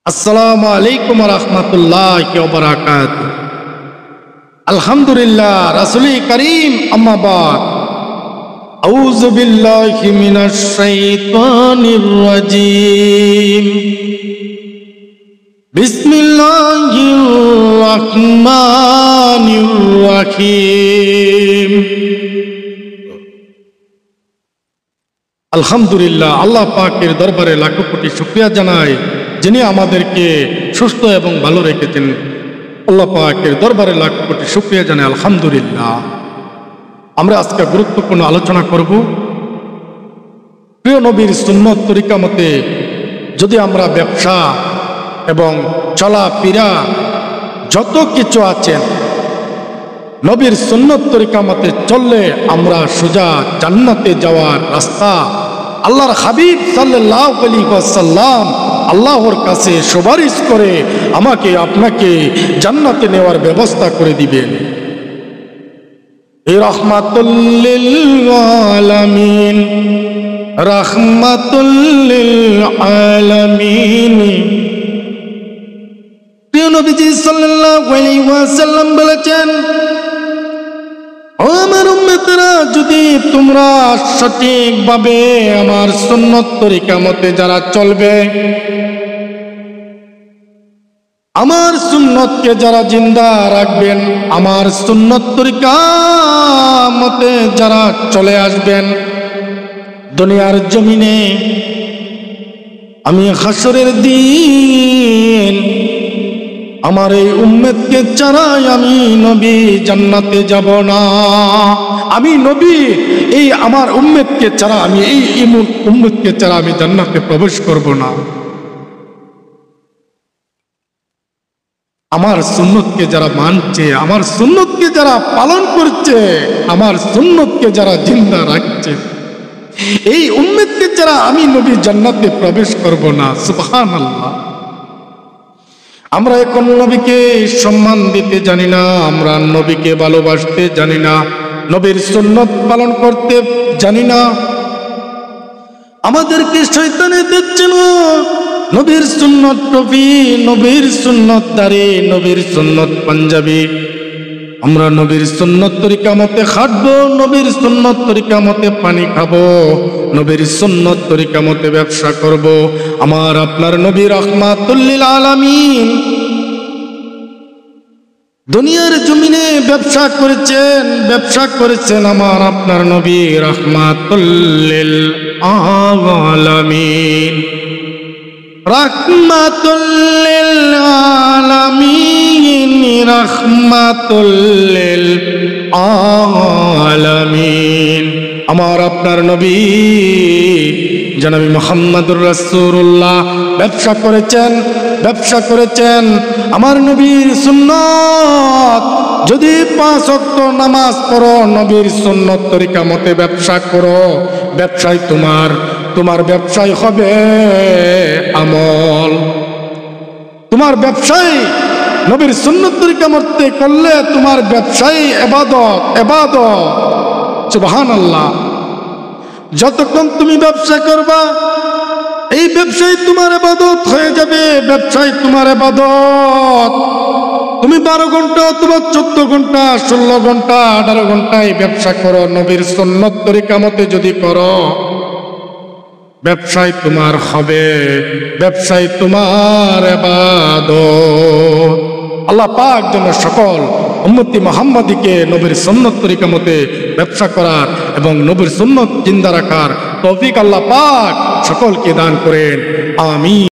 আসসালামু আলাইকুম ওয়া রাহমাতুল্লাহি ওয়া বারাকাতুহু। আলহামদুলিল্লাহ, রাসূল করিম আম্মা বাদ। আউযু বিল্লাহি মিনাশ শাইতানির রাজীম। বিসমিল্লাহির রাহমানির রাহিম। আলহামদুলিল্লাহ, আল্লাহ পাকের দরবারে লাখো কোটি শুকরিয়া জানাই, যিনি আমাদেরকে সুস্থ এবং ভালো রেখেছেন। আল্লাহ পাকের দরবারে লাখো কোটি শুকরিয়া জানাই, আলহামদুলিল্লাহ। আমরা আজকে গুরুত্বপূর্ণ আলোচনা করব। প্রিয় নবীর সুন্নত তরিকা মতে যদি আমরা ব্যবসা এবং চলাফেরা যত কিছু আছেন নবীর সুন্নত তরিকা মতে চললে আমরা সোজা জান্নাতে যাওয়ার রাস্তা আল্লাহর হাবিব সাল্লাল্লাহু আলাইহি ওয়াসাল্লাম আল্লাহর কাছে সুপারিশ করে আমাকে আপনাকে জান্নাতে নেওয়ার ব্যবস্থা করে দিবেন। রাহমাতুল লিল আলামিন, রাহমাতুল লিল আলামিন। প্রিয় নবীজি সাল্লাল্লাহু আলাইহি ওয়াসাল্লাম বলেছেন, আমার উম্মতেরা, যদি তোমরা সঠিকভাবে আমার সুন্নত তরিকা মতে যারা চলবে, আমার সুন্নতকে যারা জিন্দা রাখবেন, আমার সুন্নত তরিকা মতে যারা চলে আসবেন দুনিয়ার জমিনে, আমি হাসরের দিন আমার এই উম্মতকে ছাড়াই আমি নবী জান্নাতে যাব না। আমি নবী এই আমার উম্মতকে ছাড়া, আমি এই উম্মতকে ছাড়া আমি জান্নাতে প্রবেশ করব না। আমার সুন্নতকে যারা মানছে, আমার সুন্নতকে যারা পালন করছে, আমার সুন্নতকে যারা জিন্দা রাখছে, এই উম্মতকে ছাড়া আমি নবী জান্নাতে প্রবেশ করব না। সুবহানাল্লাহ। আমরা এখন নবীকে সম্মান দিতে জানি না, আমরা নবীকে ভালোবাসতে জানি না, নবীর সুন্নত পালন করতে জানি না। আমাদেরকে শয়তানে দিচ্ছে না নবীর সুন্নত টুপি, নবীর সুন্নত দাড়ি, নবীর সুন্নত পাঞ্জাবি। আমরা নবীর সুন্নত তরিকা মতে খাটবো, নবীর সুন্নত তরিকা মতে পানি খাবো, নবীর সুন্নত তরিকা মতে ব্যবসা করব। আমার আপনার নবী রাহমাতুল লিল আলামিন দুনিয়ার জমিনে ব্যবসা করেছেন আমার আপনার নবী রাহমাতুল লিল আলামিন, রাহমাতুল লিল আলামিন, রাহমাতুল লিল আলামিন। আমার আপনার নবী জনাবি মুহাম্মদুর রাসূলুল্লাহ ব্যবসা করেছেন আমার নবীর সুন্নত। যদি 5 ওয়াক্ত নামাজ পড়ো, নবীর সুন্নত তরিকা মতে ব্যবসা করো, ব্যবসায় তোমার ব্যবসায় হবে আমল। তোমার ব্যবসায় নবীর সুন্নত তরিকা মতে করলে তোমার ব্যবসায় ইবাদত। সুবহানাল্লাহ। যতক্ষণ তুমি ব্যবসা করবা, এই ব্যবসায় তোমার ইবাদত হয়ে যাবে, ব্যবসায় তোমার ইবাদত। তুমি 12 ঘন্টা অথবা 14 ঘন্টা, 16 ঘন্টা, 18 ঘন্টায় ব্যবসা করো, নবীর সুন্নত তরিকা মতে যদি করো, ব্যবসায় তোমার হবে, ব্যবসায় তোমার ইবাদত। আল্লাহ পাক যেন সকল উম্মতি মুহাম্মাদীকে নবীর সুন্নত তরিকা মতে ব্যবসা করার এবং নবীর সুন্নত জিন্দা রাখার তৌফিক আল্লাহ পাক সকলকে দান করেন। আমিন।